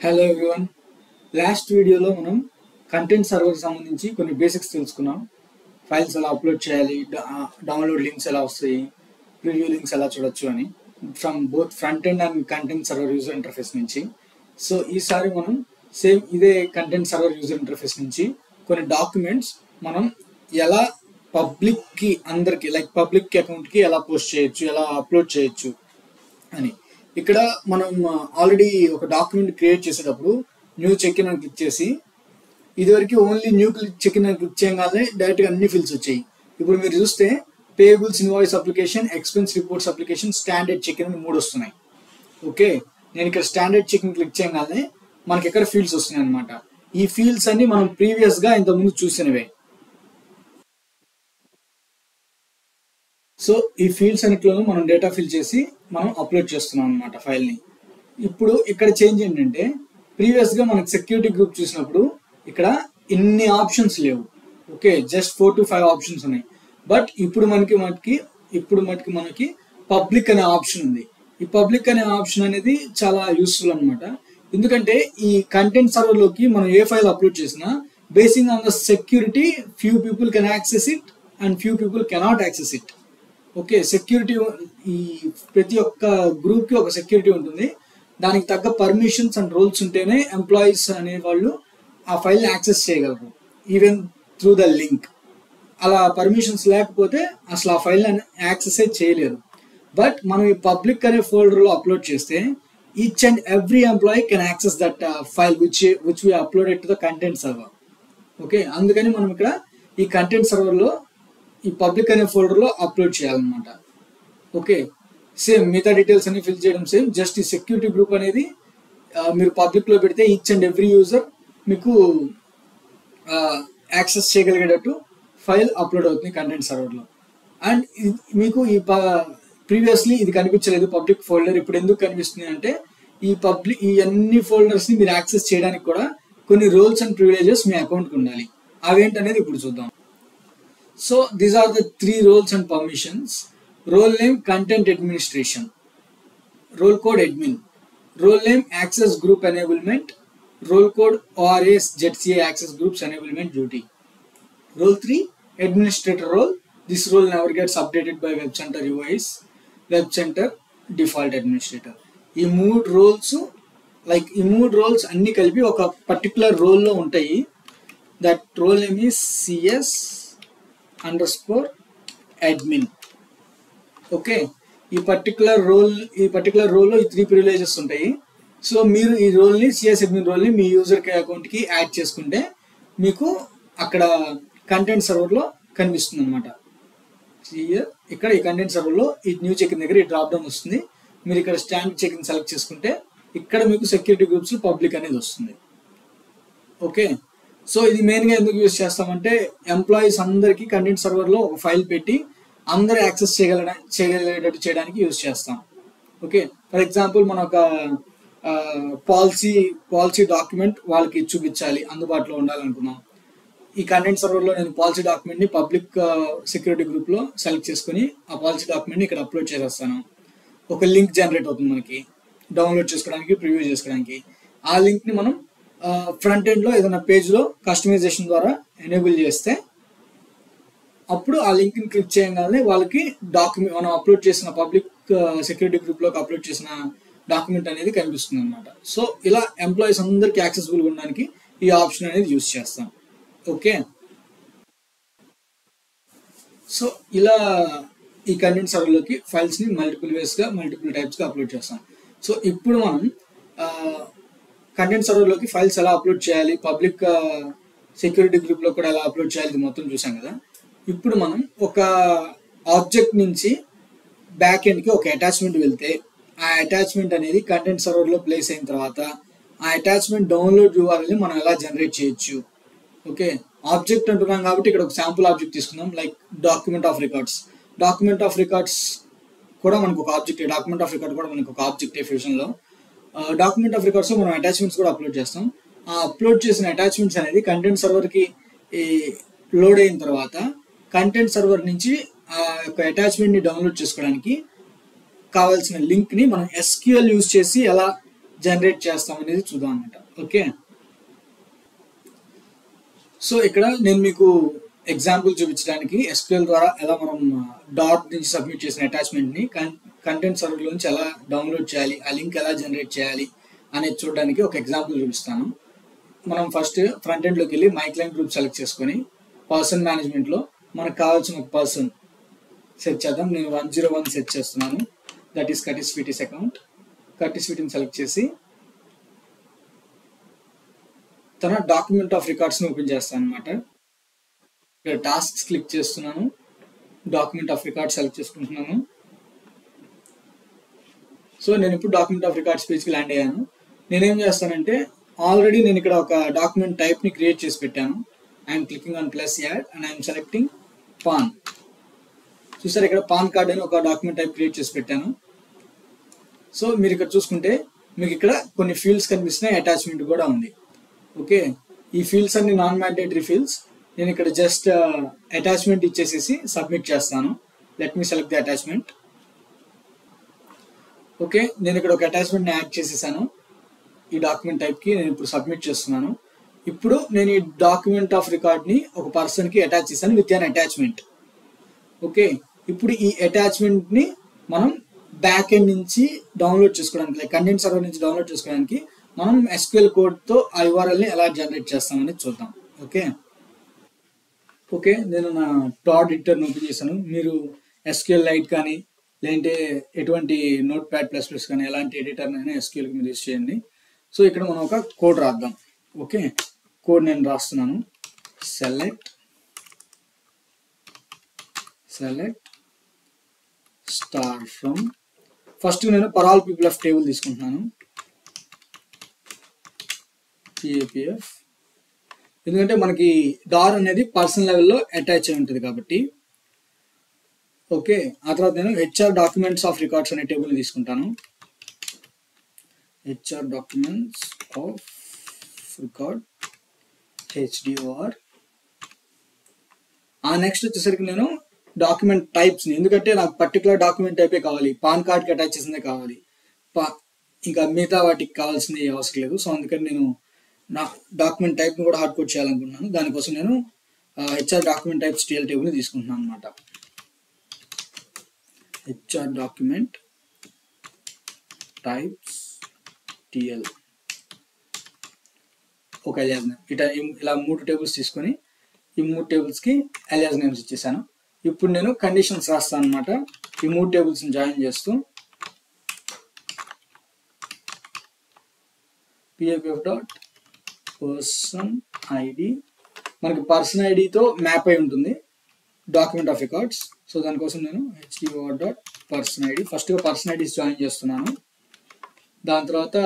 Hello everyone. Last వీడియోలో మనం content server సంబంధించి కొన్ని బేసిక్స్ తెలుసుకున్నాం. ఫైల్స్ ఎలా అప్లోడ్ చేయాలి, డౌన్లోడ్ లింక్స్ ఎలా వస్తాయి, ప్రివ్యూ లింక్స్ ఎలా చూడొచ్చు అని from both front end and content server user interface నుంచి. సో ఈసారి మనం సేమ్ ఇదే కంటెంట్ సర్వర్ యూజర్ ఇంటర్ఫేస్ నుంచి కొన్ని డాక్యుమెంట్స్ మనం ఎలా పబ్లిక్కి అందరికి లైక్ పబ్లిక్ అకౌంట్కి ఎలా పోస్ట్ చేయొచ్చు, ఎలా అప్లోడ్ చేయొచ్చు అని. ఇక్కడ మనం ఆల్రెడీ ఒక డాక్యుమెంట్ క్రియేట్ చేసేటప్పుడు న్యూ చెక్ ఇన్ అని క్లిక్ చేసి, ఇదివరకు ఓన్లీ న్యూ చెక్ ఇన్ అని క్లిక్ చేయగానే డైరెక్ట్గా అన్ని ఫిల్స్ వచ్చాయి. ఇప్పుడు మీరు చూస్తే payables invoice application, expense reports application, standard check in 3 వస్తున్నాయి. ఓకే, నేను ఇక్కడ స్టాండర్డ్ చెక్ ఇన్ క్లిక్ చేయగానే మనకి ఎక్కడ ఫీల్డ్స్ వస్తున్నాయి అనమాట. ఈ ఫీల్డ్స్ అన్ని మనం ప్రీవియస్గా ఇంతకుముందు చూసినవే. సో ఈ ఫీల్డ్స్ అన్నిట్లోనూ మనం డేటా ఫిల్ చేసి మనం అప్లోడ్ చేస్తున్నాం అనమాట ఫైల్ని. ఇప్పుడు ఇక్కడ చేంజ్ ఏంటంటే, ప్రీవియస్గా మనకి సెక్యూరిటీ గ్రూప్ చూసినప్పుడు ఇక్కడ ఇన్ని ఆప్షన్స్ లేవు. ఓకే, జస్ట్ 4 to 5 ఆప్షన్స్ ఉన్నాయి. బట్ ఇప్పుడు మనకి పబ్లిక్ అనే ఆప్షన్ ఉంది. ఈ పబ్లిక్ అనే ఆప్షన్ అనేది చాలా యూస్ఫుల్ అనమాట. ఎందుకంటే ఈ కంటెంట్ సర్వర్లోకి మనం ఏ ఫైల్ అప్లోడ్ చేసినా basing on the security few people can access it and few people cannot access it. Okay, security, ఈ ప్రతి ఒక్క గ్రూప్కి ఒక సెక్యూరిటీ ఉంటుంది. దానికి తగ్గ పర్మిషన్స్ అండ్ రోల్స్ ఉంటేనే ఎంప్లాయీస్ అనే వాళ్ళు ఆ ఫైల్ని యాక్సెస్ చేయగలరు, ఈవెన్ త్రూ ద లింక్. అలా పర్మిషన్స్ లేకపోతే అసలు ఆ ఫైల్ని యాక్సెస్ చేయలేరు. బట్ మనం ఈ పబ్లిక్ అనే ఫోల్డర్లో అప్లోడ్ చేస్తే each and every employee can access that file which we uploaded to the content server. Okay, అందుకని మనం ఇక్కడ ఈ కంటెంట్ సర్వర్లో ఈ పబ్లిక్ అనే ఫోల్డర్లో అప్లోడ్ చేయాలన్నమాట. ఓకే, సేమ్ మిగతా డీటెయిల్స్ అన్ని ఫిల్ చేయడం సేమ్. జస్ట్ ఈ సెక్యూరిటీ గ్రూప్ అనేది మీరు పబ్లిక్లో పెడితే ఈచ్ అండ్ ఎవ్రీ యూజర్ మీకు యాక్సెస్ చేయగలిగేటట్టు ఫైల్ అప్లోడ్ అవుతుంది కంటెంట్ సర్వర్లో. అండ్ మీకు ఈ ప్రీవియస్లీ ఇది కనిపించలేదు పబ్లిక్ ఫోల్డర్, ఇప్పుడు ఎందుకు కనిపిస్తుంది అంటే ఈ అన్ని ఫోల్డర్స్ని మీరు యాక్సెస్ చేయడానికి కూడా కొన్ని రోల్స్ అండ్ ప్రివిలేజెస్ మీ అకౌంట్కి ఉండాలి. అవేంటనేది ఇప్పుడు చూద్దాం. So these are the 3 roles and permissions. Role name content administration, role code admin, role name access group enablement, role code ORAs JetCA access groups enablement duty. Role 3 administrator role. This role never gets updated by Web Center UIs, Web Center default administrator. ఈ 3 roles అన్ని కలిపి ఒక particular రోల్లో ఉంటాయి. That role name is CS_admin. Okay, ఈ particular రోల్లో ఈ 3 privileges ఉంటాయి. సో మీరు ఈ రోల్ని CS admin రోల్ని మీ యూజర్ అకౌంట్కి యాడ్ చేసుకుంటే మీకు అక్కడ కంటెంట్ సర్వర్లో కనిపిస్తుంది అనమాట. ఇక్కడ ఈ కంటెంట్ సర్వర్లో ఈ న్యూ చెక్ ఇన్ దగ్గర ఈ డ్రాప్ డౌన్ వస్తుంది. మీరు ఇక్కడ స్టాండర్డ్ చెక్ ఇన్ సెలెక్ట్ చేసుకుంటే ఇక్కడ మీకు సెక్యూరిటీ గ్రూప్స్ పబ్లిక్ అనేది వస్తుంది. ఓకే, సో ఇది మెయిన్గా ఎందుకు యూజ్ చేస్తామంటే ఎంప్లాయీస్ అందరికీ కంటెంట్ సర్వర్లో ఒక ఫైల్ పెట్టి అందరూ యాక్సెస్ చేయగలిగేటట్టు చేయడానికి యూజ్ చేస్తాం. ఓకే, ఫర్ ఎగ్జాంపుల్ మనం ఒక పాలసీ డాక్యుమెంట్ వాళ్ళకి చూపించాలి, అందుబాటులో ఉండాలనుకున్నాం. ఈ కంటెంట్ సర్వర్లో నేను పాలసీ డాక్యుమెంట్ని పబ్లిక్ సెక్యూరిటీ గ్రూప్లో సెలెక్ట్ చేసుకుని ఆ పాలసీ డాక్యుమెంట్ని ఇక్కడ అప్లోడ్ చేసేస్తాను. ఒక లింక్ జనరేట్ అవుతుంది మనకి డౌన్లోడ్ చేసుకోవడానికి, ప్రివ్యూ చేసుకోవడానికి. ఆ లింక్ని మనం ఫ్రంట్ ఎండ్లో ఏదైనా పేజ్లో కస్టమైజేషన్ ద్వారా ఎనేబుల్ చేస్తే అప్పుడు ఆ లింక్ని క్లిక్ చేయగానే వాళ్ళకి డాక్యుమెంట్ మనం అప్లోడ్ చేసిన పబ్లిక్ సెక్యూరిటీ గ్రూప్లోకి అప్లోడ్ చేసిన డాక్యుమెంట్ అనేది కనిపిస్తుంది అనమాట. సో ఇలా ఎంప్లాయీస్ అందరికీ యాక్సెసిబుల్గా ఉండడానికి ఈ ఆప్షన్ అనేది యూజ్ చేస్తాం. ఓకే, సో ఇలా ఈ కంటెంట్ సర్వర్లోకి ఫైల్స్ని మల్టిపుల్ టైప్స్గా అప్లోడ్ చేస్తాం. సో ఇప్పుడు మనం కంటెంట్ సర్వర్లోకి ఫైల్స్ ఎలా అప్లోడ్ చేయాలి, పబ్లిక్ సెక్యూరిటీ గ్రూప్లో కూడా ఎలా అప్లోడ్ చేయాలి, ఇది మొత్తం చూసాం కదా. ఇప్పుడు మనం ఒక ఆబ్జెక్ట్ నుంచి బ్యాక్ ఎండ్కి ఒక అటాచ్మెంట్ వెళ్తే ఆ అటాచ్మెంట్ అనేది కంటెంట్ సర్వర్లో ప్లేస్ అయిన తర్వాత ఆ అటాచ్మెంట్ డౌన్లోడ్ URLని మనం ఎలా జనరేట్ చేయొచ్చు. ఓకే, ఆబ్జెక్ట్ అంటున్నాం కాబట్టి ఇక్కడ ఒక శాంపుల్ ఆబ్జెక్ట్ తీసుకుందాం, లైక్ డాక్యుమెంట్ ఆఫ్ రికార్డ్స్ కూడా మనకు ఒక ఆబ్జెక్ట్, డాక్యుమెంట్ ఆఫ్ రికార్డ్ కూడా మనకు ఒక ఆబ్జెక్ట్ ఫ్యూజన్లో. డాక్యుమెంట్ ఆఫ్ రికార్డ్స్ మనం అటాచ్మెంట్స్ కూడా అప్లోడ్ చేస్తాం. ఆ అప్లోడ్ చేసిన అటాచ్మెంట్స్ అనేది కంటెంట్ సర్వర్కి లోడ్ అయిన తర్వాత కంటెంట్ సర్వర్ నుంచి ఆ యొక్క అటాచ్మెంట్ని డౌన్లోడ్ చేసుకోవడానికి కావాల్సిన లింక్ని మనం SQL యూజ్ చేసి ఎలా జనరేట్ చేస్తాం అనేది చూద్దాం అనమాట. ఓకే, సో ఇక్కడ నేను మీకు ఎగ్జాంపుల్ చూపించడానికి SQL ద్వారా ఎలా మనం డాట్ నుంచి సబ్మిట్ చేసిన అటాచ్మెంట్ని కంటెంట్ సర్వర్లో నుంచి ఎలా డౌన్లోడ్ చేయాలి, ఆ లింక్ ఎలా జనరేట్ చేయాలి అనేది చూడడానికి ఒక ఎగ్జాంపుల్ చూపిస్తాను. మనం ఫస్ట్ ఫ్రంట్ ఎండ్లోకి వెళ్ళి మై క్లయింట్ గ్రూప్ సెలెక్ట్ చేసుకొని పర్సన్ మేనేజ్మెంట్లో మనకు కావాల్సిన ఒక పర్సన్ సెట్ చేద్దాం. నేను 101 సెట్ చేస్తున్నాను, that is Curtis Fetty's account. Curtis ఫీటీని సెలెక్ట్ చేసి తన డాక్యుమెంట్ ఆఫ్ రికార్డ్స్ని ఓపెన్ చేస్తాను అనమాట. ఇక్కడ టాస్క్స్ క్లిక్ చేస్తున్నాను, డాక్యుమెంట్ ఆఫ్ రికార్డ్స్ సెలెక్ట్ చేసుకుంటున్నాను. సో నేను ఇప్పుడు డాక్యుమెంట్ ఆఫ్ రికార్డ్స్ పేజ్కి ల్యాండ్ అయ్యాను. నేనేం చేస్తానంటే ఆల్రెడీ నేను ఇక్కడ ఒక డాక్యుమెంట్ టైప్ని క్రియేట్ చేసి పెట్టాను. I'm clicking on plus add and I'm selecting pan. చూసారు, ఇక్కడ పాన్ కార్డ్ అని ఒక డాక్యుమెంట్ టైప్ క్రియేట్ చేసి పెట్టాను. సో మీరు ఇక్కడ చూసుకుంటే మీకు ఇక్కడ కొన్ని ఫీల్డ్స్ కనిపిస్తున్నాయి, అటాచ్మెంట్ కూడా ఉంది. ఓకే, ఈ ఫీల్డ్స్ అన్ని నాన్ మ్యాండేటరీ ఫీల్డ్స్. నేను ఇక్కడ జస్ట్ అటాచ్మెంట్ ఇచ్చేసేసి సబ్మిట్ చేస్తాను. Let me select the attachment. Okay, నేను ఇక్కడ ఒక అటాచ్మెంట్ని యాడ్ చేసేసాను. ఈ డాక్యుమెంట్ టైప్కి నేను ఇప్పుడు సబ్మిట్ చేస్తున్నాను. ఇప్పుడు నేను ఈ డాక్యుమెంట్ ఆఫ్ రికార్డ్ని ఒక పర్సన్కి అటాచ్ చేశాను విత్ అన్ అటాచ్మెంట్. ఓకే, ఇప్పుడు ఈ అటాచ్మెంట్ని మనం బ్యాక్ ఎండ్ నుంచి డౌన్లోడ్ చేసుకోవడానికి, లైక్ కంటెంట్ సర్వర్ నుంచి డౌన్లోడ్ చేసుకోవడానికి మనం SQL కోడ్తో ఆ URLని ఎలా జనరేట్ చేస్తామని చూద్దాం. ఓకే, నేను నా డాట్ ఎడిటర్ని ఓపెన్ చేశాను. మీరు SQLite కానీ లేదంటే ఎటువంటి Notepad++ కానీ ఎలాంటి ఎడిటర్నైనా SQLకి మీరు యూజ్ చేయండి. సో ఇక్కడ మనం ఒక కోడ్ రాద్దాం. ఓకే, కోడ్ నేను రాస్తున్నాను. సెలెక్ట్ స్టార్ ఫ్రమ్, ఫస్ట్ నేను for all people of table తీసుకుంటున్నాను, PAPF, ఎందుకంటే మనకి డార్ అనేది పర్సన్ లెవెల్లో అటాచ్ అయి ఉంటుంది కాబట్టి. ఓకే, ఆ తర్వాత నేను HR డాక్యుమెంట్స్ ఆఫ్ రికార్డ్స్ అనే టేబుల్ తీసుకుంటాను. HR documents of record HDOR. Next వచ్చేసరికి నేను డాక్యుమెంట్ టైప్స్ని, ఎందుకంటే నాకు పర్టికులర్ డాక్యుమెంట్ టైపే కావాలి, పాన్ కార్డ్కి అటాచ్ చేసిందే కావాలి, ఇంకా మిగతా వాటికి కావాల్సింది అవసరం లేదు. సో అందుకని నేను నా డాక్యుమెంట్ టైప్ని కూడా హార్డ్ కోడ్ చేయాలనుకుంటున్నాను. దానికోసం నేను HR డాక్యుమెంట్ టైప్స్ TL టేబుల్ని తీసుకుంటున్నాను అనమాట. HR డాక్యుమెంట్ టైప్స్ TL ఒక అలియాస్ నేమ్. ఇలా 3 టేబుల్స్ తీసుకొని ఈ 3 టేబుల్స్కి అలియాస్ నేమ్స్ ఇచ్చేసాను. ఇప్పుడు నేను కండిషన్స్ రాస్తాను అనమాట. ఈ 3 టేబుల్స్ని జాయిన్ చేస్తూ PAPF డాట్ పర్సన్ ఐడి, మనకి పర్సన్ ఐడితో మ్యాప్ అయి ఉంటుంది డాక్యుమెంట్ ఆఫ్ రికార్డ్స్. సో దానికోసం నేను HDOR డాట్ పర్సన్ ఐడి, ఫస్ట్గా పర్సన్ ఐడీస్ జాయిన్ చేస్తున్నాను. దాని తర్వాత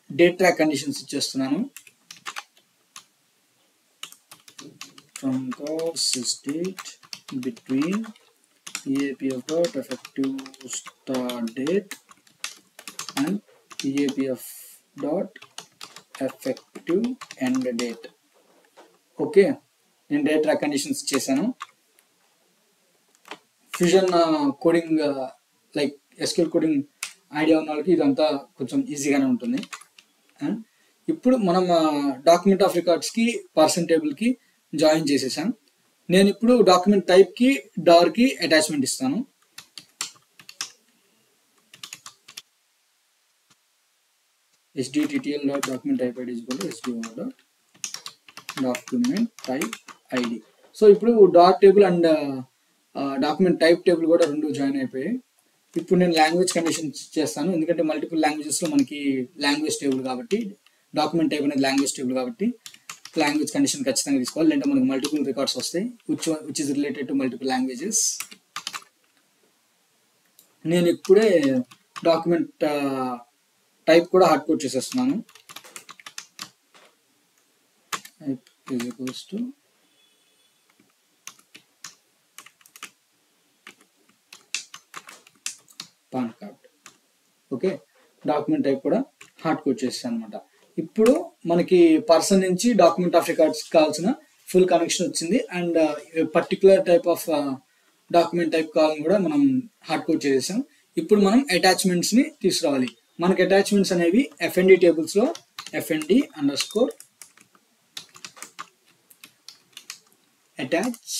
డేట్ ట్రాక్ కండిషన్స్ ఇచ్చేస్తున్నాను. From sysdate between PAPF dot effective start date and PAPF dot effective end date. Okay, నేను డేట్ ట్రాక్ కండిషన్స్ ఇచ్చేసాను. Fusion coding like SQL coding idea ఉన్న వాళ్ళకి ఇదంతా కొంచెం ఈజీగానే ఉంటుంది. అండ్ ఇప్పుడు మనం డాక్యుమెంట్ ఆఫ్ రికార్డ్స్కి పర్సన్ టేబుల్కి జాయిన్ చేసేసాం. నేను ఇప్పుడు డాక్యుమెంట్ టైప్కి డార్కి అటాచ్మెంట్ ఇస్తాను. HDTTL dot document type ID HDOR dot document type ID. So ఇప్పుడు dot table and document type table కూడా రెండు జాయిన్ అయిపోయాయి. ఇప్పుడు నేను లాంగ్వేజ్ కండిషన్స్ చేస్తాను, ఎందుకంటే మల్టిపుల్ లాంగ్వేజెస్లో మనకి లాంగ్వేజ్ టేబుల్ కాబట్టి, డాక్యుమెంట్ టైప్ అనేది లాంగ్వేజ్ టేబుల్ కాబట్టి లాంగ్వేజ్ కండిషన్ ఖచ్చితంగా తీసుకోవాలి, లేదంటే మనకు మల్టిపుల్ రికార్డ్స్ వస్తాయి which is related to multiple languages. నేను ఇప్పుడే డాక్యుమెంట్ టైప్ కూడా హార్డ్ కోడ్ చేసేస్తున్నాను. Pan card. Okay, document type కూడా హార్డ్ కోడ్ చేస్తాను అనమాట. ఇప్పుడు మనకి పర్సన్ నుంచి డాక్యుమెంట్ ఆఫ్ రికార్డ్స్ కావాల్సిన ఫుల్ కనెక్షన్ వచ్చింది. And particular type of document type కావాలని కూడా మనం హార్డ్ కోడ్ చేసేసాం. ఇప్పుడు మనం అటాచ్మెంట్స్ని తీసుకురావాలి. మనకి అటాచ్మెంట్స్ అనేవి ఎఫ్ఎన్డి టేబుల్స్లో FND underscore attached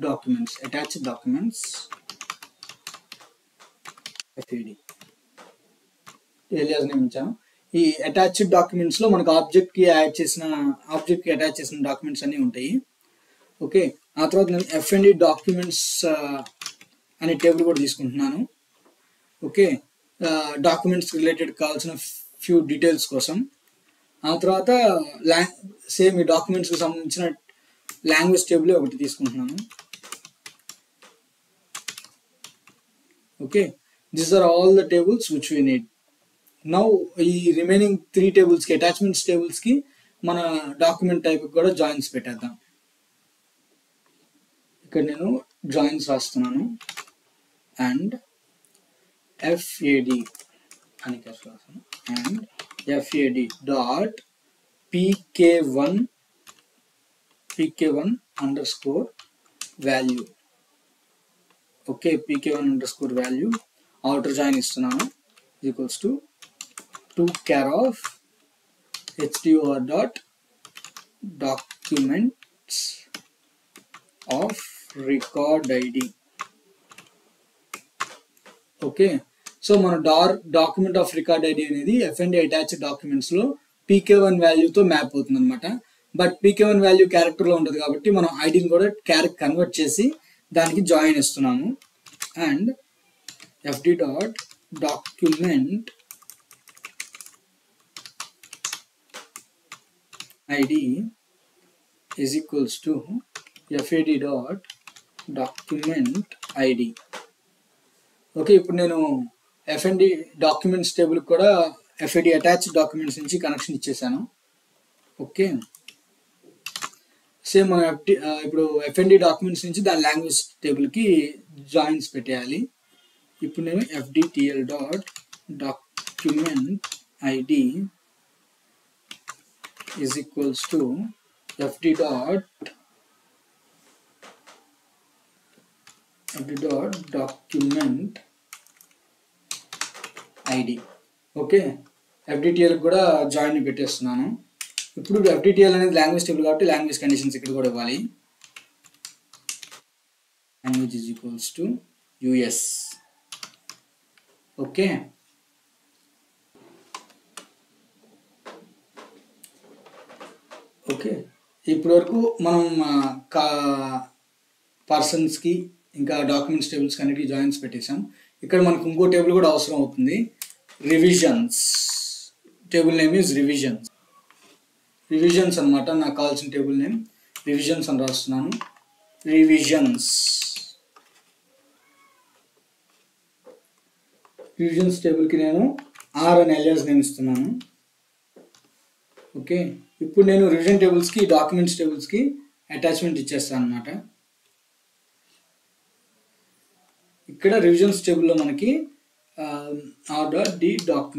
documents FAD alias name ఇచ్చాను. ఈ అటాచ్డ్ డాక్యుమెంట్స్లో మనకు ఆబ్జెక్ట్కి అటాచ్ చేసిన డాక్యుమెంట్స్ అన్నీ ఉంటాయి. ఓకే, ఆ తర్వాత నేను ఎఫ్ఎన్డి డాక్యుమెంట్స్ అనే టేబుల్ కూడా తీసుకుంటున్నాను. ఓకే, డాక్యుమెంట్స్ రిలేటెడ్ కావాల్సిన ఫ్యూ డీటెయిల్స్ కోసం. ఆ తర్వాత సేమ్ ఈ డాక్యుమెంట్స్కి సంబంధించిన లాంగ్వేజ్ టేబుల్ ఒకటి తీసుకుంటున్నాను. Okay, these are all the tables which we need. Now ఈ రిమైనింగ్ 3 టేబుల్స్కి అటాచ్మెంట్స్ టేబుల్స్కి మన డాక్యుమెంట్ టైప్ కూడా జాయిన్స్ పెట్టేద్దాం. ఇక్కడ నేను జాయిన్స్ రాస్తున్నాను. అండ్ FAD అని రాస్తాను. And FAD dot PK1 underscore value. Okay, PK1 underscore value outer join ఇస్తున్నాను equals to 2 HDOR dot documents of record ID. Okay, so మన డాక్యుమెంట్ ఆఫ్ రికార్డ్ ఐడి అనేది FND attached డాక్యుమెంట్స్లో PK1 వాల్యూతో map అవుతుంది అనమాట. But PK1 value క్యారెక్టర్లో ఉంటుంది కాబట్టి మనం ఐడిని కూడా కన్వర్ట్ చేసి దానికి జాయిన్ ఇస్తున్నాము. And FD dot document ID is equals to FAD dot document ID. Okay, ఇప్పుడు నేను ఎఫ్ఎన్డి డాక్యుమెంట్స్ టేబుల్ కూడా FAD అటాచ్డ్ డాక్యుమెంట్స్ నుంచి కనెక్షన్ ఇచ్చేసాను. ఓకే, సేమ్ మనం ఇప్పుడు ఎఫ్ఎన్డి డాక్యుమెంట్స్ నుంచి దాని లాంగ్వేజ్ టేబుల్కి జాయిన్స్ పెట్టేయాలి. ఇప్పుడు నేను FDTL dot document ID is equals to FD dot document ID. Okay, FDTL కూడా జాయిన్ పెట్టేస్తున్నాను. ఇప్పుడు FDTL అనేది లాంగ్వేజ్ టేబుల్ కాబట్టి లాంగ్వేజ్ కండిషన్స్ ఇక్కడ కూడా ఇవ్వాలి. Language is equals to US. Okay, okay, ఇప్పటి వరకు మనం పర్సన్స్కి ఇంకా డాక్యుమెంట్స్ టేబుల్స్కి అన్నిటికీ జాయిన్స్ పెట్టేసాం. ఇక్కడ మనకు ఇంకో టేబుల్ కూడా అవసరం అవుతుంది. Revisions table name is revisions అనమాట. నాకు కావాల్సిన టేబుల్ నేమ్ రివిజన్స్ అని రాస్తున్నాను. రివిజన్స్ టేబుల్కి నేను R అని ఎలియాస్ నేమ్ ఇస్తున్నాను. ఓకే, ఇప్పుడు నేను రివిజన్ టేబుల్స్కి డాక్యుమెంట్స్ టేబుల్స్కి అటాచ్మెంట్ ఇచ్చేస్తాను అనమాట. ఇక్కడ రివిజన్స్ టేబుల్లో మనకి R.D డాక్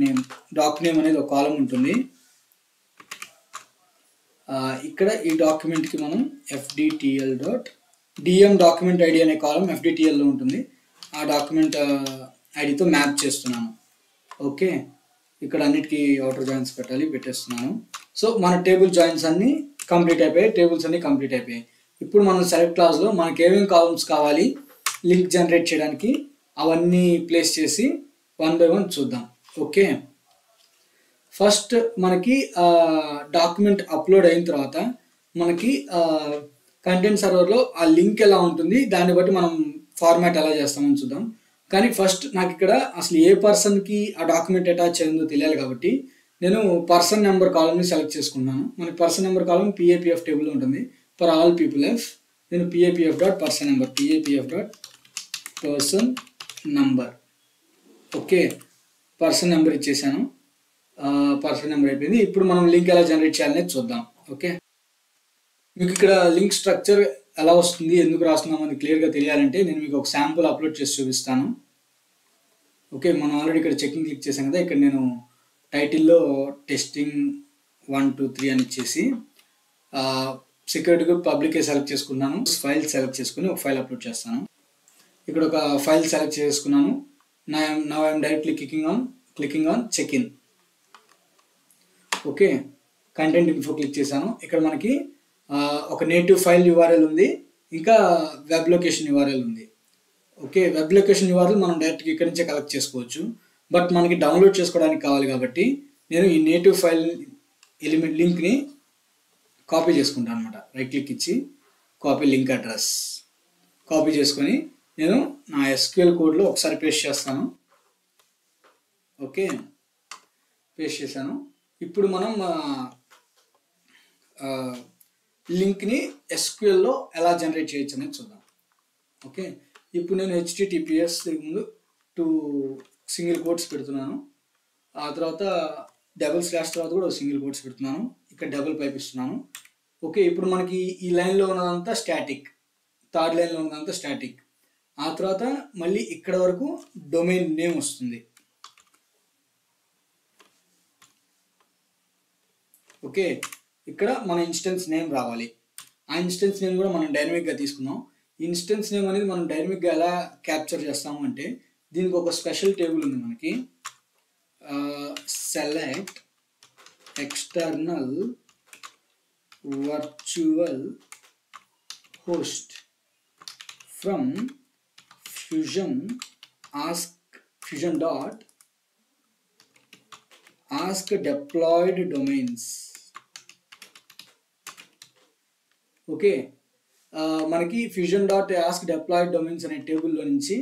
నేమ్ అనేది ఒక కాలం ఉంటుంది. ఇక్కడ ఈ డాక్యుమెంట్కి మనం FDTL dot DM document ID అనే కాలం FDTLలో ఉంటుంది. ఆ డాక్యుమెంట్ ఐడితో మ్యాప్ చేస్తున్నాను. ఓకే, ఇక్కడ అన్నిటికీ అవుటర్ జాయిన్స్ పెట్టేస్తున్నాను. సో మన టేబుల్ జాయిన్స్ అన్నీ కంప్లీట్ అయిపోయాయి, టేబుల్స్ అన్నీ కంప్లీట్ అయిపోయాయి. ఇప్పుడు మనం సెలెక్ట్ క్లాస్లో మనకి ఏమేమి కాలమ్స్ కావాలి లింక్ జనరేట్ చేయడానికి అవన్నీ ప్లేస్ చేసి 1 by 1 చూద్దాం. ఓకే, ఫస్ట్ మనకి డాక్యుమెంట్ అప్లోడ్ అయిన తర్వాత మనకి కంటెంట్ సర్వర్లో ఆ లింక్ ఎలా ఉంటుంది దాన్ని బట్టి మనం ఫార్మాట్ ఎలా చేస్తామని చూద్దాం. కానీ ఫస్ట్ నాకు ఇక్కడ అసలు ఏ పర్సన్కి ఆ డాక్యుమెంట్ అటాచ్ అయిందో తెలియాలి కాబట్టి నేను పర్సన్ నెంబర్ కాలంని సెలెక్ట్ చేసుకున్నాను. మనకి పర్సన్ నెంబర్ కాలం PAPF టేబుల్లో ఉంటుంది. ఫర్ ఆల్ పీపుల్ ఎఫ్ నేను PAPF dot person number. Okay, person number ఇచ్చేసాను. పర్సన్ నెంబర్ అయిపోయింది. ఇప్పుడు మనం లింక్ ఎలా జనరేట్ చేయాలనేది చూద్దాం. ఓకే, మీకు ఇక్కడ లింక్ స్ట్రక్చర్ ఎలా వస్తుంది, ఎందుకు రాస్తున్నాం అని క్లియర్గా తెలియాలంటే నేను మీకు ఒక శాంపుల్ అప్లోడ్ చేసి చూపిస్తాను. ఓకే, మనం ఆల్రెడీ ఇక్కడ చెకింగ్ క్లిక్ చేసాం కదా. ఇక్కడ నేను టైటిల్లో టెస్టింగ్ 1 2 3 అని ఇచ్చేసి సెక్యూరిటీ గ్రూప్ పబ్లికే సెలెక్ట్ చేసుకున్నాను. ఫైల్ సెలెక్ట్ చేసుకుని ఒక ఫైల్ అప్లోడ్ చేస్తాను. ఇక్కడ ఒక ఫైల్ సెలెక్ట్ చేసుకున్నాను. now I am directly clicking on check in. Okay, content info click చేశాను. ఇక్కడ మనకి ఒక నేటివ్ ఫైల్ URL ఉంది, ఇంకా వెబ్ లొకేషన్ URL ఉంది. ఓకే, వెబ్ లొకేషన్ URL మనం డైరెక్ట్గా ఇక్కడి నుంచే కలెక్ట్ చేసుకోవచ్చు. బట్ మనకి డౌన్లోడ్ చేసుకోవడానికి కావాలి కాబట్టి నేను ఈ నేటివ్ ఫైల్ ఎలిమెంట్ లింక్ని కాపీ చేసుకుంటాను అనమాట. రైట్ క్లిక్ ఇచ్చి కాపీ లింక్ అడ్రస్ కాపీ చేసుకొని నేను నా SQL కోడ్లో ఒకసారి పేస్ట్ చేస్తాను. ఓకే, పేస్ట్ చేశాను. ఇప్పుడు మనం లింక్ని SQLలో ఎలా జనరేట్ చేయొచ్చు అనేది చూద్దాం. ఓకే, ఇప్పుడు నేను HTTPS ముందు 2 సింగిల్ కోట్స్ పెడుతున్నాను. ఆ తర్వాత డబుల్ స్లాష్ తర్వాత కూడా సింగిల్ కోట్స్ పెడుతున్నాను. ఇక్కడ డబుల్ పైప్ ఇస్తున్నాను. ఓకే, ఇప్పుడు మనకి ఈ లైన్లో ఉన్నదంతా స్టాటిక్, థర్డ్ లైన్లో ఉన్నదంతా స్టాటిక్. ఆ తర్వాత మళ్ళీ ఇక్కడ వరకు డొమైన్ నేమ్ వస్తుంది. ఓకే, ఇక్కడ మన ఇన్స్టెన్స్ నేమ్ రావాలి. ఆ ఇన్స్టెన్స్ నేమ్ కూడా మనం డైనమిక్గా తీసుకున్నాం. ఈ ఇన్స్టెన్స్ నేమ్ అనేది మనం డైనమిక్గా ఎలా క్యాప్చర్ చేస్తాము అంటే దీనికి ఒక స్పెషల్ టేబుల్ ఉంది మనకి. Select external virtual host from fusion dot ask deployed domains. Okay, మనకి fusion dot ask deployed domains అనే టేబుల్లో నుంచి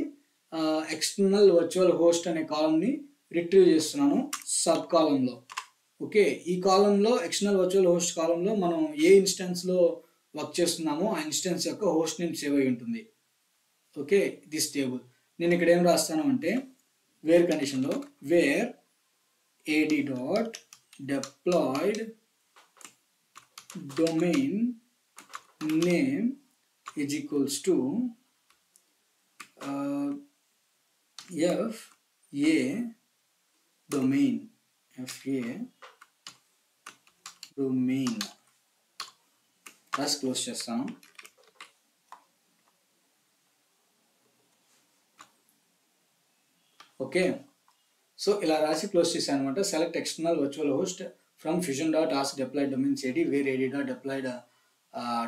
ఎక్స్టర్నల్ వర్చువల్ హోస్ట్ అనే కాలంని రిట్రీవ్ చేస్తున్నాను సబ్ కాలంలో. ఓకే, ఈ కాలంలో ఎక్స్టర్నల్ వర్చువల్ హోస్ట్ కాలంలో మనం ఏ ఇన్స్టెన్స్లో వర్క్ చేస్తున్నామో ఆ ఇన్స్టెన్స్ యొక్క హోస్ట్ నేమ్ సేవ్ అయి ఉంటుంది. ఓకే, దిస్ టేబుల్ నేను ఇక్కడ ఏం రాస్తాను అంటే వేర్ కండిషన్లో wear ad dot deployed domain name is equals to fa domain రాసి క్లోజ్ చేస్తాను. ఓకే, సో ఇలా రాసి క్లోజ్ చేశాను అనమాట. Select external virtual host from fusion dot ask deployed domains AD where AD dot deployed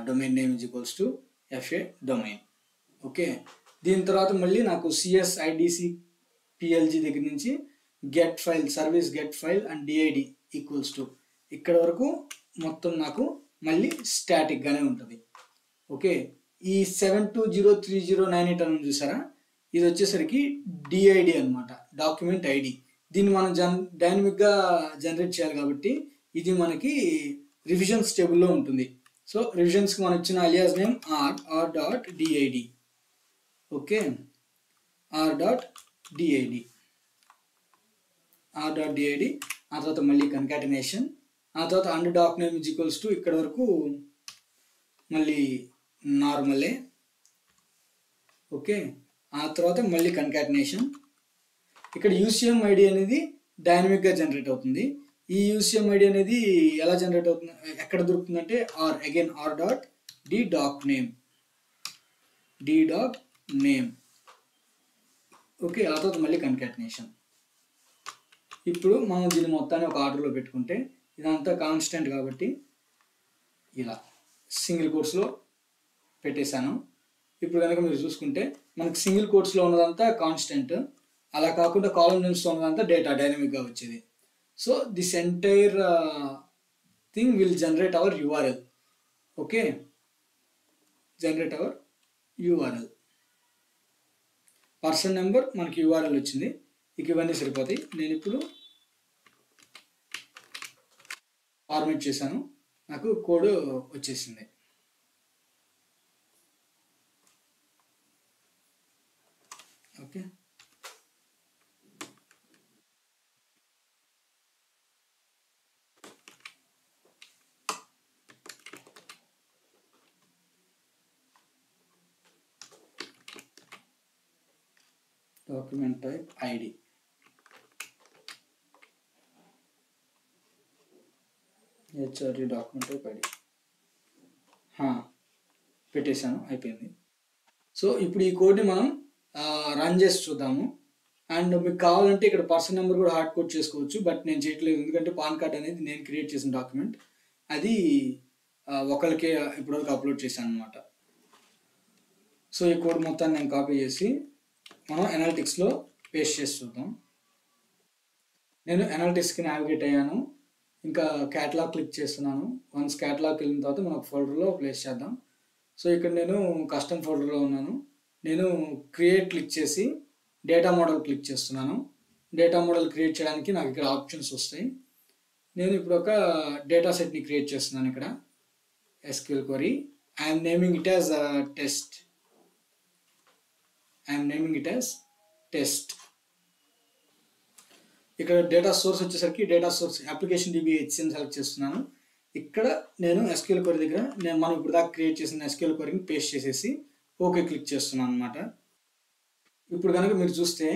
domain name is equals to FA domain. Okay, దీని తర్వాత మళ్ళీ నాకు CSIDC PLG దగ్గర నుంచి get file service get file and DID equals to ఇక్కడ వరకు మొత్తం నాకు మళ్ళీ స్టాటిక్గానే ఉంటుంది. ఓకే, ఈ 7203098 అని చూసారా, ఇది వచ్చేసరికి DID అనమాట, డాక్యుమెంట్ ఐడి. దీన్ని మనం డైనమిక్గా జనరేట్ చేయాలి కాబట్టి ఇది మనకి రివిజన్స్ టేబుల్లో ఉంటుంది. సో రివిజన్స్కి మనం ఇచ్చిన alias name r.did. Okay, r.did. ఆ తర్వాత మళ్ళీ కన్కాటినేషన్, ఆ తర్వాత under doc name is equals to ఇక్కడ వరకు మళ్ళీ నార్మలే. ఓకే, ఆ తర్వాత మళ్ళీ కన్కాటినేషన్. ఇక్కడ UCM ఐడి అనేది డైనమిక్గా జనరేట్ అవుతుంది. ఈ UCM ఐడి అనేది ఎలా జనరేట్ అవుతుంది, ఎక్కడ దొరుకుతుందంటే r.d.doc name. ఓకే, ఆ తర్వాత మళ్ళీ కన్కాటినేషన్. ఇప్పుడు మనం దీన్ని మొత్తాన్ని ఒక ఆర్డర్లో పెట్టుకుంటే ఇదంతా కాన్స్టెంట్ కాబట్టి ఇలా సింగిల్ కోట్స్లో పెట్టేశాను. ఇప్పుడు కనుక మీరు చూసుకుంటే మనకి సింగిల్ కోట్స్లో ఉన్నదంతా కాన్స్టెంట్, అలా కాకుండా కాలం నేమ్స్లో ఉన్నదంతా డేటా డైనమిక్గా వచ్చేది. So this entire thing will generate our URL. Okay, generate our URL. Person number మనకి URL వచ్చింది. ఇక ఇవన్నీ సరిపోతాయి. నేను ఇప్పుడు ఫార్మేట్ చేశాను, నాకు కోడ్ వచ్చేసింది. Okay, document type ID. HRD document type ID పెట్టేశాను, అయిపోయింది. సో ఇప్పుడు ఈ కోడ్ని మనం రన్ చేసి చూద్దాము. అండ్ మీకు కావాలంటే ఇక్కడ పర్సన్ నెంబర్ కూడా హార్డ్ కోడ్ చేసుకోవచ్చు, బట్ నేను చేయట్లేదు ఎందుకంటే పాన్ కార్డ్ అనేది నేను క్రియేట్ చేసిన డాక్యుమెంట్. అది ఒకరికే ఇప్పటివరకు అప్లోడ్ చేశాను అనమాట. సో ఈ కోడ్ మొత్తాన్ని నేను కాపీ చేసి మనం ఎనాలిటిక్స్లో పేస్ట్ చేసి చూద్దాం. నేను ఎనాలిటిక్స్కి నావిగేట్ అయ్యాను, ఇంకా క్యాటలాగ్ క్లిక్ చేస్తున్నాను. వన్స్ క్యాటలాగ్ వెళ్ళిన తర్వాత మనం ఫోల్డర్లో ప్లేస్ చేద్దాం. సో ఇక్కడ నేను కస్టమ్ ఫోల్డర్లో ఉన్నాను. నేను క్రియేట్ క్లిక్ చేసి డేటా మోడల్ క్లిక్ చేస్తున్నాను. డేటా మోడల్ క్రియేట్ చేయడానికి నాకు ఇక్కడ ఆప్షన్స్ వస్తాయి. నేను ఇప్పుడు ఒక డేటా సెట్ని క్రియేట్ చేస్తున్నాను. ఇక్కడ SQL query. I'm naming it as test. ఇక్కడ డేటా సోర్స్ వచ్చేసరికి data source application DB HCM select చేస్తున్నాను. ఇక్కడ నేను SQL query దగ్గర మనం ఇప్పుడు దాకా క్రియేట్ చేసిన SQL queryని పేస్ట్ చేసేసి ఓకే క్లిక్ చేస్తున్నాను అనమాట. ఇప్పుడు కనుక మీరు చూస్తే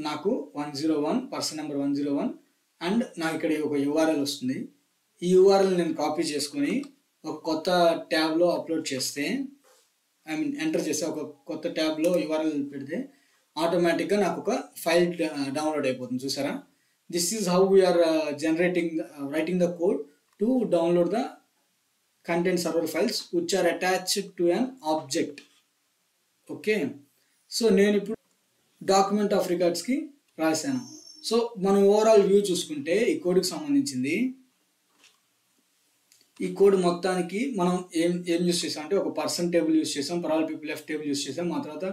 నాకు 101 పర్సన్ నెంబర్ 101 అండ్ నాకు ఇక్కడ ఒక URL వస్తుంది. ఈ URL నేను కాపీ చేసుకొని ఒక కొత్త ట్యాబ్లో అప్లోడ్ చేస్తే, ఎంటర్ చేస్తే ఒక కొత్త ట్యాబ్లో URL పెడితే ఆటోమేటిక్గా నాకు ఒక ఫైల్ డౌన్లోడ్ అయిపోతుంది. చూసారా? This is how we're writing the code to download the content server files which are attached to an object. Okay, so నేను ఇప్పుడు డాక్యుమెంట్ ఆఫ్ రికార్డ్స్కి రాశాను. సో మనం ఓవరాల్ వ్యూ చూసుకుంటే ఈ కోడ్కి సంబంధించింది, ఈ కోడ్ మొత్తానికి మనం ఏం యూస్ చేసాం అంటే ఒక పర్సన్ టేబుల్ యూస్ చేసాం, for all people F table use చేసాం, ఆ తర్వాత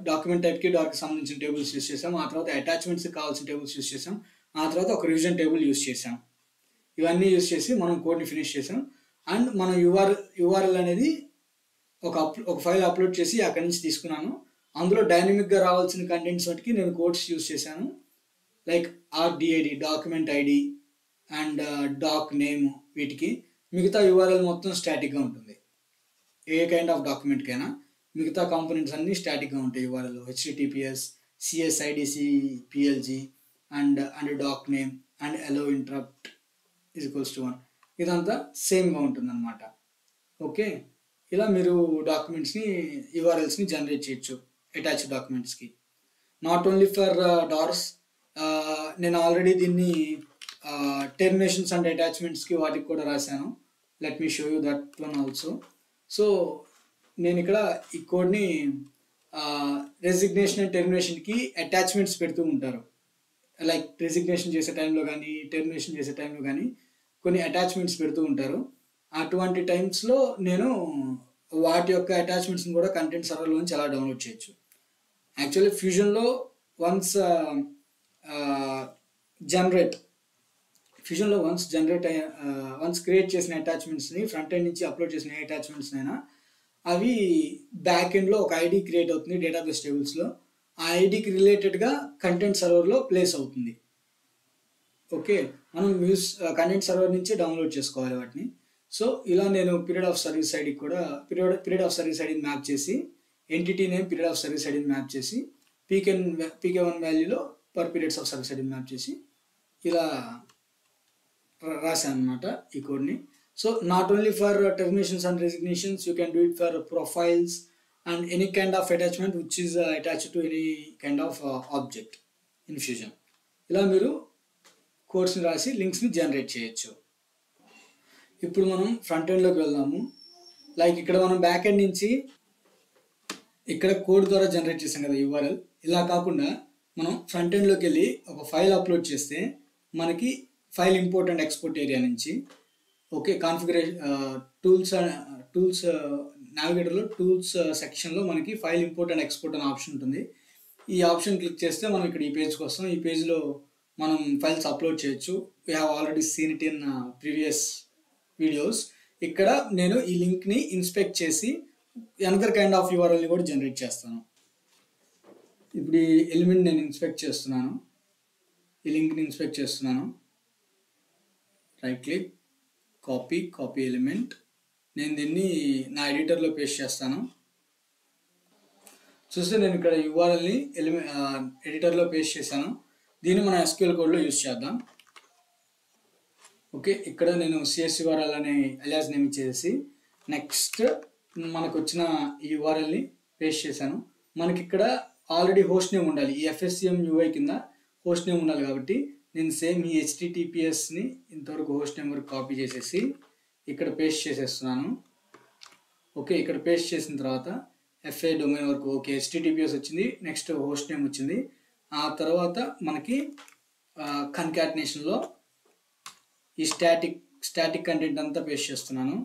డాక్యుమెంట్ టైప్కి డార్క్ సంబంధించిన టేబుల్స్ యూస్ చేసాం, ఆ తర్వాత అటాచ్మెంట్స్కి కావాల్సిన టేబుల్స్ యూస్ చేసాం, ఆ తర్వాత ఒక రివిజన్ టేబుల్ యూస్ చేసాం. ఇవన్నీ యూస్ చేసి మనం కోడ్ని ఫినిష్ చేసాం. అండ్ మన యూఆర్ఎల్ అనేది ఒక ఫైల్ అప్లోడ్ చేసి అక్కడి నుంచి తీసుకున్నాను. అందులో డైనమిక్గా రావాల్సిన కంటెంట్స్ వాటికి నేను కోడ్స్ యూస్ చేశాను, like RDID document ID and doc name. వీటికి మిగతా URL మొత్తం స్టాటిక్గా ఉంటుంది. ఏ కైండ్ ఆఫ్ డాక్యుమెంట్కైనా మిగతా కాంపోనెంట్స్ అన్నీ స్టాటిక్గా ఉంటాయి URL. HTTPS, CSIDC, PLG and doc name and allow interrupt =1. ఇదంతా సేమ్గా ఉంటుంది అనమాట. ఓకే, ఇలా మీరు డాక్యుమెంట్స్ని URLస్ని జనరేట్ చేయొచ్చు అటాచ్డ్ డాక్యుమెంట్స్కి. నాట్ ఓన్లీ ఫర్ DORS, నేను ఆల్రెడీ దీన్ని టెర్మినేషన్స్ అండ్ అటాచ్మెంట్స్కి వాటికి కూడా రాశాను. Let me show you that one also. So నేను ఇక్కడ ఈ కోడ్ని రెసిగ్నేషన్ అండ్ టెర్మినేషన్కి అటాచ్మెంట్స్ పెడుతూ ఉంటారు. లైక్ రెసిగ్నేషన్ చేసే టైంలో కానీ టెర్మినేషన్ చేసే టైంలో కానీ కొన్ని అటాచ్మెంట్స్ పెడుతూ ఉంటారు. అటువంటి టైమ్స్లో నేను వాటి యొక్క అటాచ్మెంట్స్ని కూడా కంటెంట్ సర్వర్లో నుంచి ఎలా డౌన్లోడ్ చేయొచ్చు. యాక్చువల్లీ ఫ్యూజన్లో వన్స్ క్రియేట్ చేసిన అటాచ్మెంట్స్ని ఫ్రంట్ ఎండ్ నుంచి అప్లోడ్ చేసిన ఏ అటాచ్మెంట్స్ అయినా అవి బ్యాక్ ఎండ్లో ఒక ఐడి క్రియేట్ అవుతుంది డేటాబేస్ టేబుల్స్లో. ఆ ఐడికి రిలేటెడ్గా కంటెంట్ సర్వర్లో ప్లేస్ అవుతుంది. ఓకే, మనం కంటెంట్ సర్వర్ నుంచి డౌన్లోడ్ చేసుకోవాలి వాటిని. సో ఇలా నేను పీరియడ్ ఆఫ్ సర్వీస్ ఐడికి కూడా పీరియడ్ ఆఫ్ సర్వీస్ ఐడిని మ్యాప్ చేసి, entity name period of service ఐడిని మ్యాప్ చేసి, PK1 వాల్యూలో పర్ పీరియడ్స్ ఆఫ్ సర్వీస్ ఐడిని మ్యాప్ చేసి ఇలా రాశాను అనమాట ఈ కోడ్ని. So not only for terminations and resignations, you can do it for profiles and any kind of attachment which is attached to any kind of object in fusion. ఇలా మీరు కోడ్స్ని రాసి లింక్స్ని జనరేట్ చేయొచ్చు. ఇప్పుడు మనం ఫ్రంట్ ఎండ్లోకి వెళ్దాము. లైక్ ఇక్కడ మనం back end నుంచి ఇక్కడ కోడ్ ద్వారా జనరేట్ చేసాం కదా URL. ఇలా కాకుండా మనం ఫ్రంట్ ఎండ్లోకి వెళ్ళి ఒక ఫైల్ అప్లోడ్ చేస్తే మనకి file import and export area నుంచి ఓకే కాన్ఫిగరేషన్ టూల్స్ నావిగేటర్లో టూల్స్ సెక్షన్లో మనకి ఫైల్ ఇంపోర్ట్ అండ్ ఎక్స్పోర్ట్ అనే ఆప్షన్ ఉంటుంది. ఈ ఆప్షన్ క్లిక్ చేస్తే మనం ఇక్కడ ఈ పేజ్కి వస్తాం. ఈ పేజ్లో మనం ఫైల్స్ అప్లోడ్ చేయొచ్చు. We have already scene it in previous videos. ఇక్కడ నేను ఈ లింక్ని ఇన్స్పెక్ట్ చేసి అనదర్ కైండ్ ఆఫ్ URLని కూడా జనరేట్ చేస్తాను. ఇప్పుడు ఈ ఎలిమెంట్ నేను ఇన్స్పెక్ట్ చేస్తున్నాను, ఈ లింక్ని ఇన్స్పెక్ట్ చేస్తున్నాను. Right click, copy element. నేను దీన్ని నా ఎడిటర్లో పేస్ట్ చేస్తాను. చూస్తే నేను ఇక్కడ URLని ఎడిటర్లో పేస్ట్ చేశాను. దీన్ని మన SQL కోడ్లో యూజ్ చేద్దాం. ఓకే, ఇక్కడ నేను CSURL అనే అలియాస్ నేమ్ ఇచ్చేసి నెక్స్ట్ మనకు వచ్చిన ఈ URLని పేస్ట్ చేశాను. మనకి ఇక్కడ ఆల్రెడీ హోస్ట్ నేమ్ ఉండాలి. ఈ FSCM UI కింద హోస్ట్ నేమ్ ఉండాలి కాబట్టి నేను సేమ్ ఈ HTTPSని ఇంతవరకు హోస్ట్ నేమ్ వరకు కాపీ చేసేసి ఇక్కడ పేస్ట్ చేసేస్తున్నాను. ఓకే, ఇక్కడ పేస్ట్ చేసిన తర్వాత FA డొమైన్ వరకు ఓకే HTTPS వచ్చింది. నెక్స్ట్ హోస్ట్ నేమ్ వచ్చింది. ఆ తర్వాత మనకి కన్కాటినేషన్లో ఈ స్టాటిక్ కంటెంట్ అంతా పేస్ట్ చేస్తున్నాను.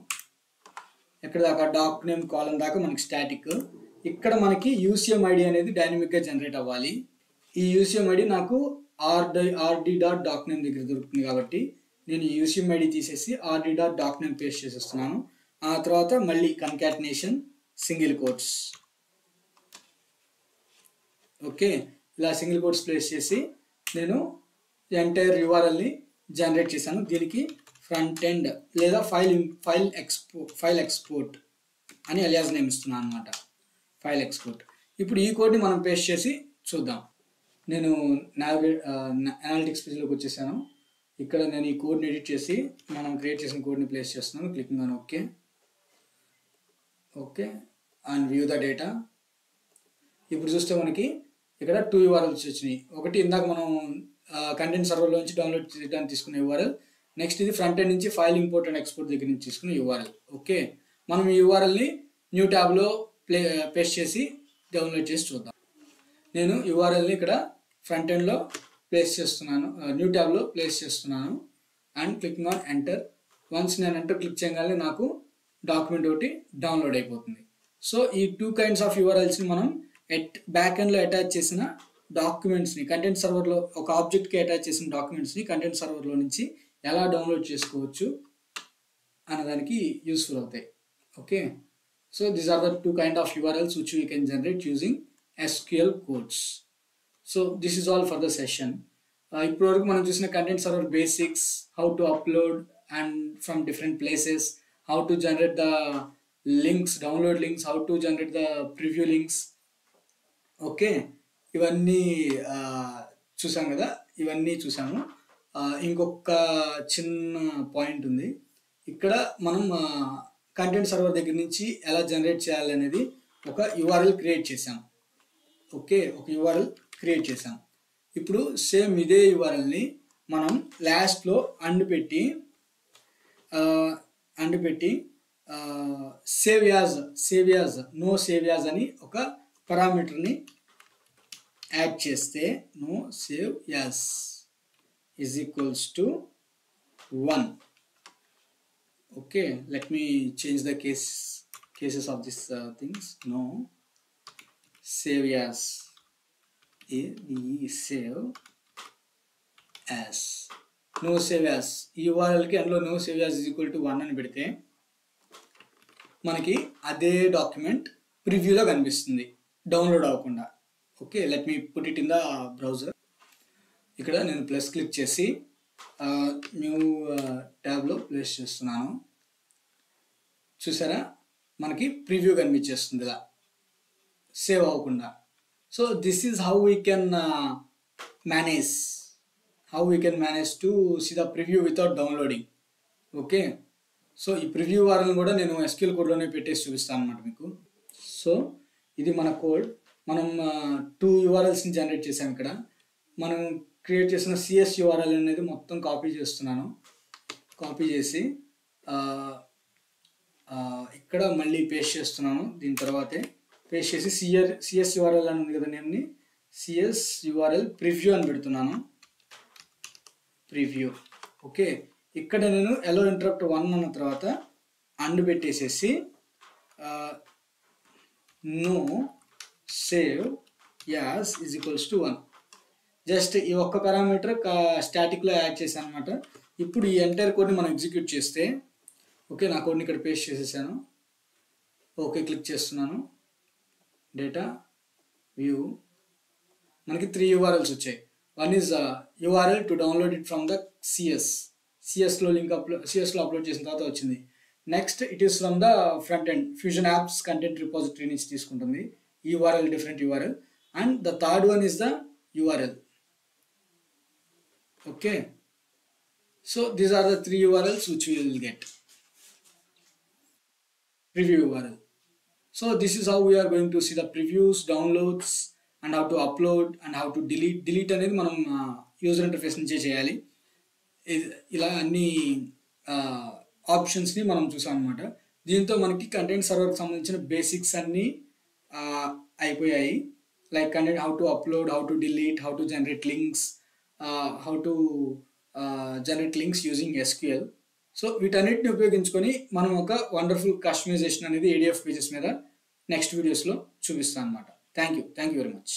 ఎక్కడ దాకా డాక్ నేమ్ కాలం దాకా మనకి స్టాటిక్. ఇక్కడ మనకి UCM ID అనేది డైనమిక్గా జనరేట్ అవ్వాలి. ఈ UCM ID నాకు rd.docname దగ్గర దొరుకుతుంది కాబట్టి నేను UCM ID తీసేసి rd.docname పేస్ట్ చేసేస్తున్నాను. ఆ తర్వాత మళ్ళీ కన్కాటినేషన్ సింగిల్ కోట్స్. ఓకే, ఇలా సింగిల్ కోట్స్ ప్లేస్ చేసి నేను ఎంటైర్ URLని జనరేట్ చేశాను. దీనికి ఫ్రంట్ ఎండ్ లేదా ఫైల్ ఎక్స్పోర్ట్ అని అలియాస్ నేమ్ ఇస్తున్నాను అనమాట. File export. ఇప్పుడు ఈ కోడ్ని మనం పేస్ట్ చేసి చూద్దాం. నేను అనాలిటిక్స్ పేజ్లోకి వచ్చేసాను. ఇక్కడ నేను ఈ కోడ్ని ఎడిట్ చేసి మనం క్రియేట్ చేసిన కోడ్ని ప్లేస్ చేస్తున్నాను. Clicking on okay. Okay, and view the data. ఇప్పుడు చూస్తే మనకి ఇక్కడ 2 URLs వచ్చినాయి. ఒకటి ఇందాక మనం కంటెంట్ సర్వర్లోంచి డౌన్లోడ్ చేయడానికి తీసుకునే URL. నెక్స్ట్ ఇది ఫ్రంట్ ఎండ్ నుంచి ఫైల్ ఇంపోర్ట్ అండ్ ఎక్స్పోర్ట్ దగ్గర నుంచి తీసుకునే URL. ఓకే, మనం ఈ URLని న్యూ ట్యాబ్లో పేస్ట్ చేసి డౌన్లోడ్ చేసి చూద్దాం. నేను URLని ఇక్కడ ఫ్రంట్ ఎండ్లో ప్లేస్ చేస్తున్నాను, న్యూ ట్యాబ్లో ప్లేస్ చేస్తున్నాను and clicking on enter. Once నేను ఎంటర్ క్లిక్ చేయగానే నాకు డాక్యుమెంట్ ఒకటి డౌన్లోడ్ అయిపోతుంది. సో ఈ 2 kinds ఆఫ్ URLస్ని మనం బ్యాక్ ఎండ్లో అటాచ్ చేసిన డాక్యుమెంట్స్ని కంటెంట్ సర్వర్లో ఒక ఆబ్జెక్ట్కి అటాచ్ చేసిన డాక్యుమెంట్స్ని కంటెంట్ సర్వర్లో నుంచి ఎలా డౌన్లోడ్ చేసుకోవచ్చు అన్నదానికి యూస్ఫుల్ అవుతాయి. Okay, so these are the 2 kinds of URLs which we can generate using SQL codes. So this is all for the session. ఇప్పటివరకు మనం చూసిన content server basics, how to upload and from different places, how to generate the links, download links, how to generate the preview links. Okay, ఇవన్నీ చూసాం కదా, ఇవన్నీ చూసాము. ఇంకొక చిన్న పాయింట్ ఉంది. ఇక్కడ మనం కంటెంట్ సర్వర్ దగ్గర నుంచి ఎలా జనరేట్ చేయాలి అనేది ఒక URL క్రియేట్ చేసాం. ఓకే, ఒక URL క్రియేట్ చేసాం. ఇప్పుడు సేమ్ ఇదే URLని మనం లాస్ట్లో అండ్ పెట్టి save as no save as అని ఒక పారామీటర్ని యాడ్ చేస్తే no save as is equals to 1. Okay, let me change the cases of this things. No save as save as no save as ఈ URLకి అందులో no save as is equal to 1 అని పెడితే మనకి అదే డాక్యుమెంట్ ప్రివ్యూలో కనిపిస్తుంది, download అవ్వకుండా. Okay, let me put it in the browser. ఇక్కడ నేను ప్లస్ క్లిక్ చేసి న్యూ ట్యాబ్లో ప్లేస్ చేస్తున్నాను. చూసారా, మనకి ప్రివ్యూ కనిపించేస్తుంది ఇలా సేవ్ అవ్వకుండా. So this is how we can manage to see the preview without downloading. Okay, so ఈ ప్రివ్యూ వారల్ని కూడా నేను SQL కోడ్లోనే పెట్టేసి చూపిస్తాను అన్నమాట మీకు. సో ఇది మన కోడ్. మనం 2 URLsని జనరేట్ చేసాం. ఇక్కడ మనం క్రియేట్ చేసిన CS URL అనేది మొత్తం కాపీ చేస్తున్నాను. కాపీ చేసి ఇక్కడ మళ్ళీ పేస్ట్ చేస్తున్నాను. దీని తర్వాతే పేస్ట్ చేసి CS URL అని ఉంది కదా, నేమ్ని CS URL ప్రివ్యూ అని పెడుతున్నాను. ప్రివ్యూ. ఓకే, ఇక్కడ నేను ఎలో ఇంటరప్ట్ 1 అన్న తర్వాత అండ్ పెట్టేసేసి no save as is equals to 1. Just ఈ ఒక్క పారామీటర్ స్టాటిక్లో యాడ్ చేశాను అనమాట. ఇప్పుడు ఈ ఎంటైర్ కోడ్ని మనం ఎగ్జిక్యూట్ చేస్తే, ఓకే, నా కోడ్ని ఇక్కడ పేస్ట్ చేసేసాను. ఓకే, క్లిక్ చేస్తున్నాను. డేటా వ్యూ, మనకి 3 URLs వచ్చాయి. One is URL to download it from the సిఎస్లో అప్లోడ్ చేసిన తర్వాత వచ్చింది. Next it is from the front end fusion apps content repository నుంచి తీసుకుంటుంది. ఈ URL different URL. And the third one is the URL. Okay, so these are the 3 URLs which we will get. Preview URL. So this is how we are going to see the previews, downloads and how to upload and how to delete అనేది మనం user interface నుంచే చేయాలి. ఇలా అన్ని ఆప్షన్స్ని మనం చూసాం అనమాట. దీంతో మనకి కంటెంట్ సర్వర్కి సంబంధించిన బేసిక్స్ అన్నీ అయిపోయాయి. Like content, how to upload, how to delete, how to generate links, how to generate links using SQL. So వీటన్నిటిని ఉపయోగించుకొని మనం ఒక వండర్ఫుల్ కస్టమైజేషన్ అనేది ADF పేజెస్ మీద నెక్స్ట్ వీడియోస్లో చూపిస్తాను అనమాట. Thank you very much.